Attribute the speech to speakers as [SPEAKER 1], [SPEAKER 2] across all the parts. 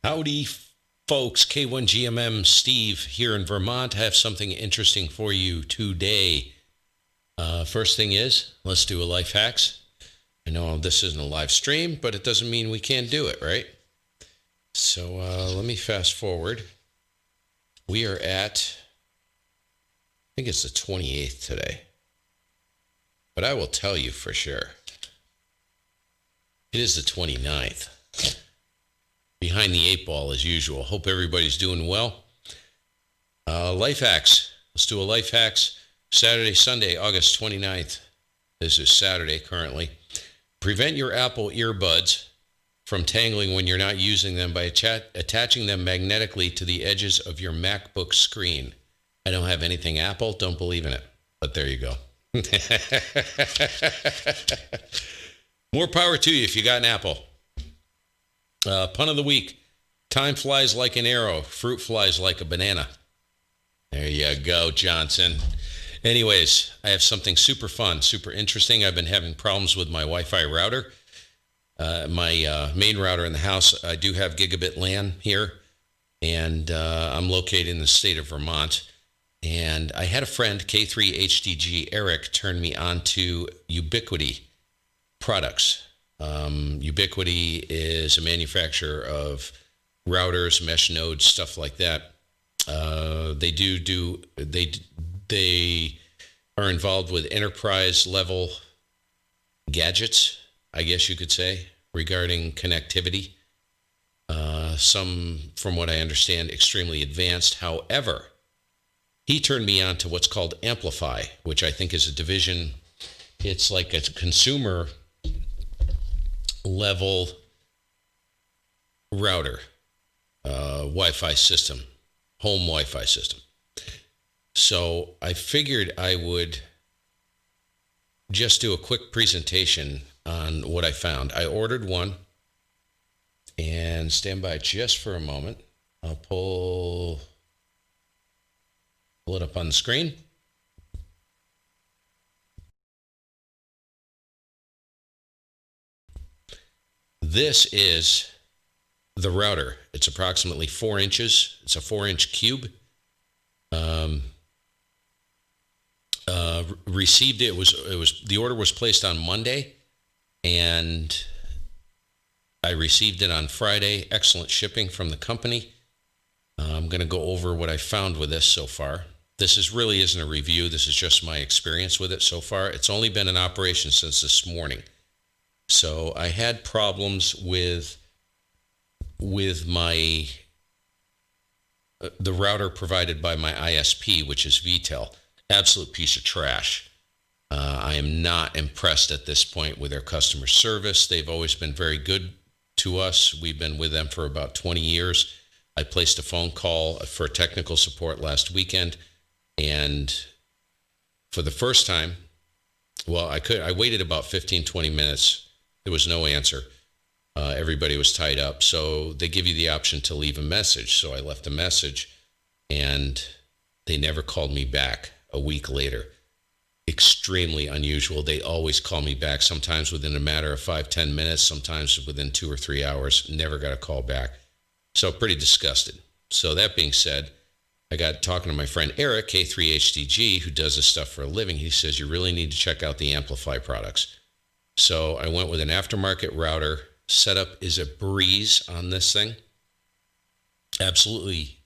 [SPEAKER 1] Howdy, folks. K1GMM Steve here in Vermont. I have something interesting for you today. First thing is, let's do a life hacks. I know this isn't a live stream, but it doesn't mean we can't do it, right? So let me fast forward. We are at, I think it's the 28th today. But I will tell you for sure. It is the 29th. Behind the eight ball as usual. Hope everybody's doing well. Life hacks. Let's do a life hacks. Saturday, Sunday, August 29th. This is Saturday currently. Prevent your Apple earbuds from tangling when you're not using them by attaching them magnetically to the edges of your MacBook screen. I don't have anything Apple. Don't believe in it. But there you go. More power to you if you got an Apple. Pun of the week. Time flies like an arrow. Fruit flies like a banana. There you go, Johnson. Anyways, I have something super fun, super interesting. I've been having problems with my Wi-Fi router. My main router in the house, I do have gigabit LAN here, and I'm located in the state of Vermont. And I had a friend, K3HDG Eric, turn me on to Ubiquity products. Ubiquity is a manufacturer of routers, mesh nodes, stuff like that. They are involved with enterprise level gadgets, I guess you could say, regarding connectivity. Some, from what I understand, extremely advanced. However, he turned me on to what's called Amplify, which I think is a division. It's like a consumer level router, Wi-Fi system, home Wi-Fi system. So I figured I would just do a quick presentation on what I found. I ordered one, and stand by just for a moment. I'll pull it up on the screen. This is the router. It's approximately 4 inches. It's a 4-inch cube. Received it. It was the order was placed on Monday, and I received it on Friday. Excellent shipping from the company. I'm going to go over what I found with this so far. This really isn't a review. This is just my experience with it so far. It's only been in operation since this morning. So I had problems with my the router provided by my ISP, which is VTEL. Absolute piece of trash. I am not impressed at this point with their customer service. They've always been very good to us. We've been with them for about 20 years. I placed a phone call for technical support last weekend, and for the first time, I waited about 15, 20 minutes. There was no answer. Everybody was tied up. So they give you the option to leave a message. So I left a message, and they never called me back a week later. Extremely unusual. They always call me back, sometimes within a matter of 5-10 minutes, sometimes within 2 or 3 hours. Never got a call back. So pretty disgusted. So that being said, I got talking to my friend Eric, K3HDG, who does this stuff for a living. He says, you really need to check out the Amplify products. So I went with an aftermarket router. Setup is a breeze on this thing. Absolutely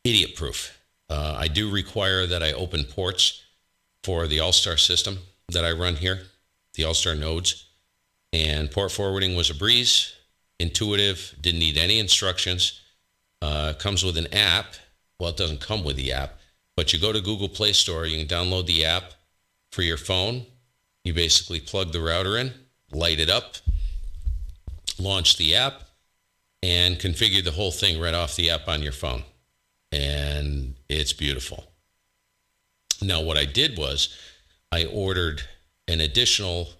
[SPEAKER 1] idiot proof. I do require that I open ports for the All-Star system that I run here, the All-Star nodes. And port forwarding was a breeze, intuitive, didn't need any instructions. Comes with an app. Well, it doesn't come with the app, but you go to Google Play Store, you can download the app for your phone. You basically plug the router in, light it up, launch the app, and configure the whole thing right off the app on your phone. And it's beautiful. Now, what I did was I ordered an additional,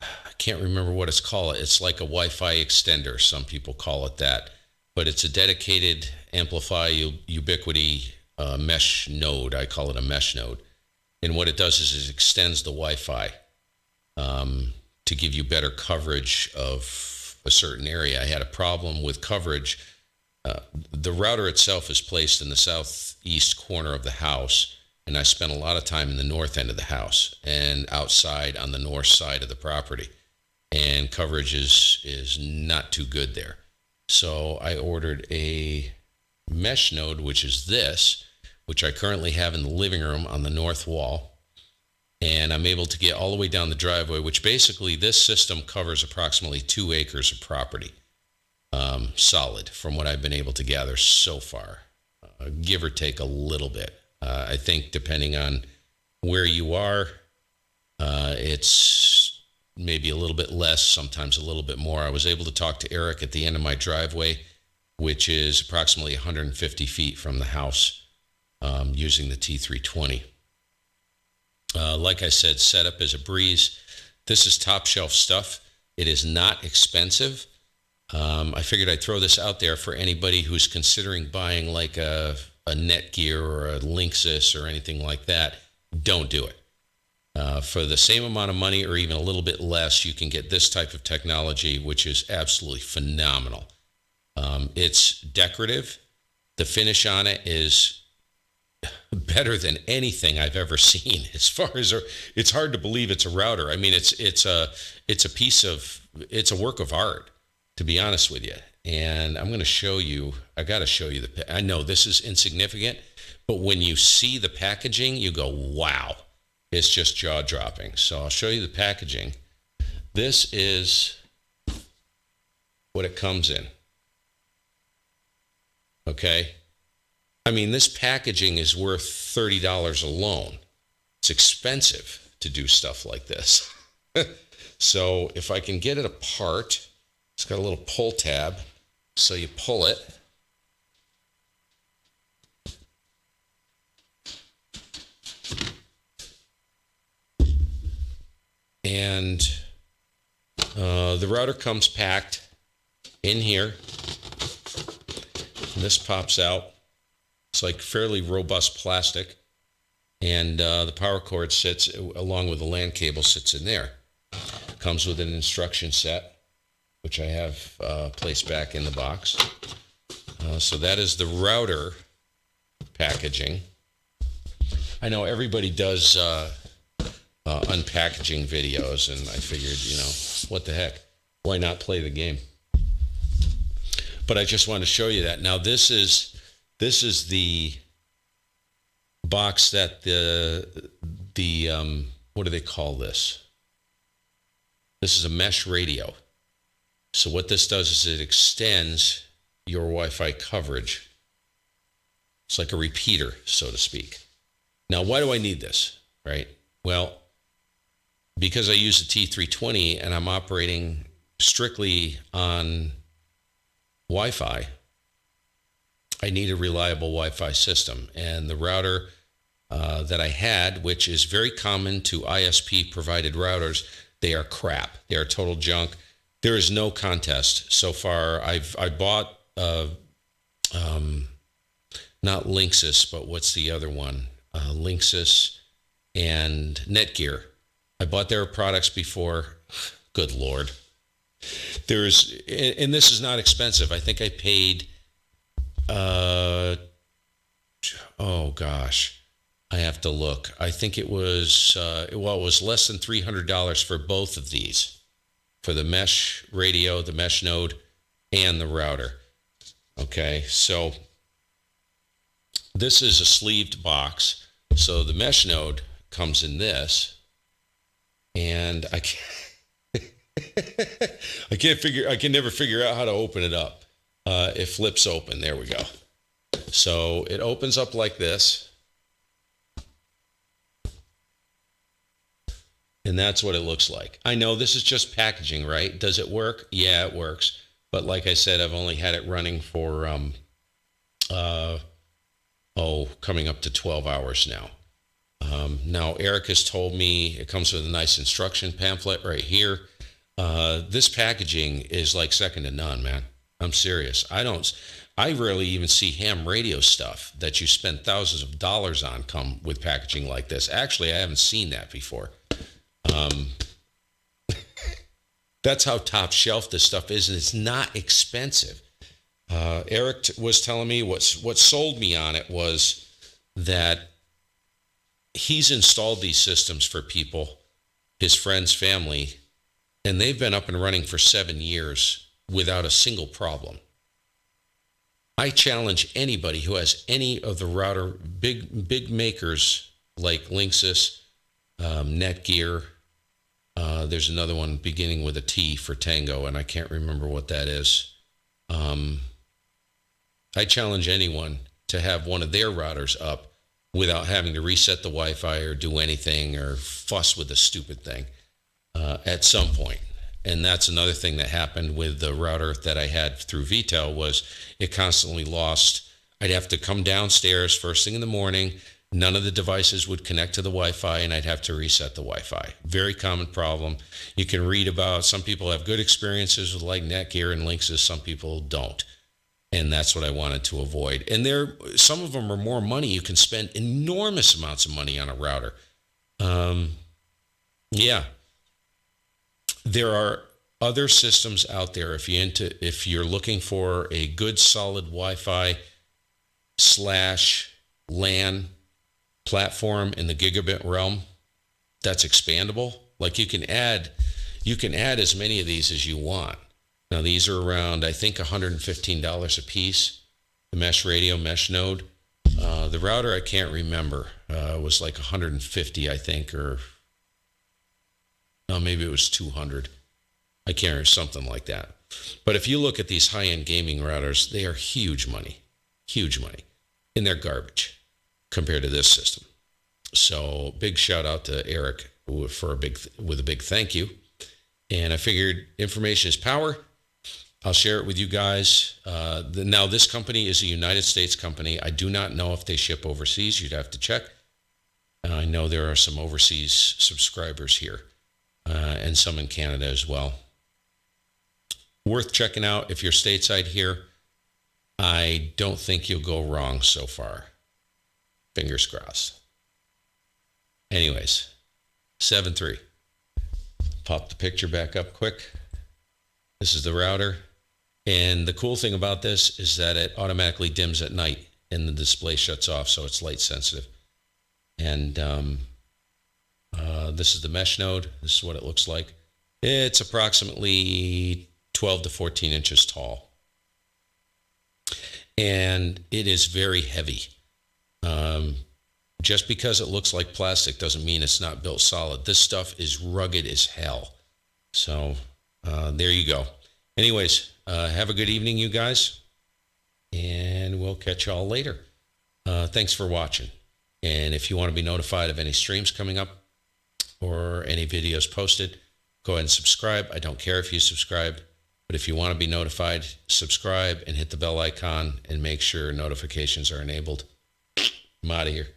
[SPEAKER 1] I can't remember what it's called. It's like a Wi-Fi extender. Some people call it that. But it's a dedicated Amplify Ubiquity mesh node. I call it a mesh node. And what it does is it extends the Wi-Fi to give you better coverage of a certain area. I had a problem with coverage. The router itself is placed in the southeast corner of the house, and I spent a lot of time in the north end of the house and outside on the north side of the property. And coverage is not too good there. So I ordered a mesh node, which is this, which I currently have in the living room on the north wall. And I'm able to get all the way down the driveway, which basically this system covers approximately 2 acres of property, solid from what I've been able to gather so far, give or take a little bit. I think depending on where you are, it's maybe a little bit less, sometimes a little bit more. I was able to talk to Eric at the end of my driveway, which is approximately 150 feet from the house, using the T320. Like I said, setup is a breeze. This is top shelf stuff. It is not expensive. I figured I'd throw this out there for anybody who's considering buying like a Netgear or a Linksys or anything like that. Don't do it. For the same amount of money or even a little bit less, you can get this type of technology, which is absolutely phenomenal. It's decorative. The finish on it is better than anything I've ever seen. As far as it's hard to believe it's a router. I mean, it's a work of art, to be honest with you. And I'm going to show you. I got to show you I know this is insignificant, but when you see the packaging, you go, wow. It's just jaw-dropping. So I'll show you the packaging. This is what it comes in. Okay? I mean, this packaging is worth $30 alone. It's expensive to do stuff like this. So if I can get it apart, it's got a little pull tab. So you pull it. And the router comes packed in here. And this pops out. It's like fairly robust plastic. And the power cord sits, along with the LAN cable, sits in there. Comes with an instruction set, which I have placed back in the box. So that is the router packaging. I know everybody does unpackaging videos, and I figured, what the heck? Why not play the game? But I just want to show you that. Now, this is the box that the what do they call this? This is a mesh radio. So what this does is it extends your Wi-Fi coverage. It's like a repeater, so to speak. Now, why do I need this, right? Well, because I use the T320 and I'm operating strictly on Wi-Fi, I need a reliable Wi-Fi system. And the router that I had, which is very common to ISP-provided routers, they are crap. They are total junk. There is no contest so far. I bought not Linksys, but what's the other one? Linksys and Netgear. I bought their products before. Good Lord. And this is not expensive. I think I paid, oh gosh, I have to look. I think it was, it was less than $300 for both of these, for the mesh radio, the mesh node, and the router. Okay, so this is a sleeved box. So the mesh node comes in this, and I can never figure out how to open it up. It flips open. There we go. So it opens up like this. And that's what it looks like. I know this is just packaging, right? Does it work? Yeah, it works. But like I said, I've only had it running for, coming up to 12 hours now. Now, Eric has told me it comes with a nice instruction pamphlet right here. This packaging is like second to none, man. I'm serious. I rarely even see ham radio stuff that you spend thousands of dollars on come with packaging like this. Actually, I haven't seen that before. That's how top shelf this stuff is, and it's not expensive. Eric was telling me what sold me on it was that he's installed these systems for people, his friends, family, and they've been up and running for 7 years without a single problem. I challenge anybody who has any of the router big makers like Linksys, Netgear. There's another one beginning with a T for Tango, and I can't remember what that is. I challenge anyone to have one of their routers up without having to reset the Wi-Fi or do anything or fuss with the stupid thing at some point. And that's another thing that happened with the router that I had through VTEL was it constantly lost. I'd have to come downstairs first thing in the morning. None of the devices would connect to the Wi-Fi, and I'd have to reset the Wi-Fi. Very common problem. You can read about some people have good experiences with like Netgear and Linksys. Some people don't. And that's what I wanted to avoid. And some of them are more money. You can spend enormous amounts of money on a router. Yeah. There are other systems out there if you're looking for a good solid Wi-Fi / LAN platform in the gigabit realm that's expandable. Like you can add as many of these as you want. Now these are around, I think, $115 a piece. The mesh radio, mesh node. The router I can't remember. Was like 150, I think, or no, maybe it was 200. I can't remember, something like that. But if you look at these high-end gaming routers, they are huge money, and they're garbage compared to this system. So big shout out to Eric with a big thank you. And I figured information is power. I'll share it with you guys. Now this company is a United States company. I do not know if they ship overseas. You'd have to check. I know there are some overseas subscribers here and some in Canada as well. Worth checking out if you're stateside here. I don't think you'll go wrong so far. Fingers crossed. Anyways, 7.3. Pop the picture back up quick. This is the router. And the cool thing about this is that it automatically dims at night and the display shuts off, so it's light sensitive. And this is the mesh node. This is what it looks like. It's approximately 12 to 14 inches tall. And it is very heavy. Just because it looks like plastic doesn't mean it's not built solid. This stuff is rugged as hell. So there you go. Anyways, have a good evening, you guys. And we'll catch y'all later. Thanks for watching. And if you want to be notified of any streams coming up or any videos posted, go ahead and subscribe. I don't care if you subscribe. But if you want to be notified, subscribe and hit the bell icon and make sure notifications are enabled. I'm out of here.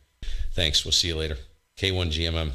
[SPEAKER 1] Thanks. We'll see you later. K1GMM.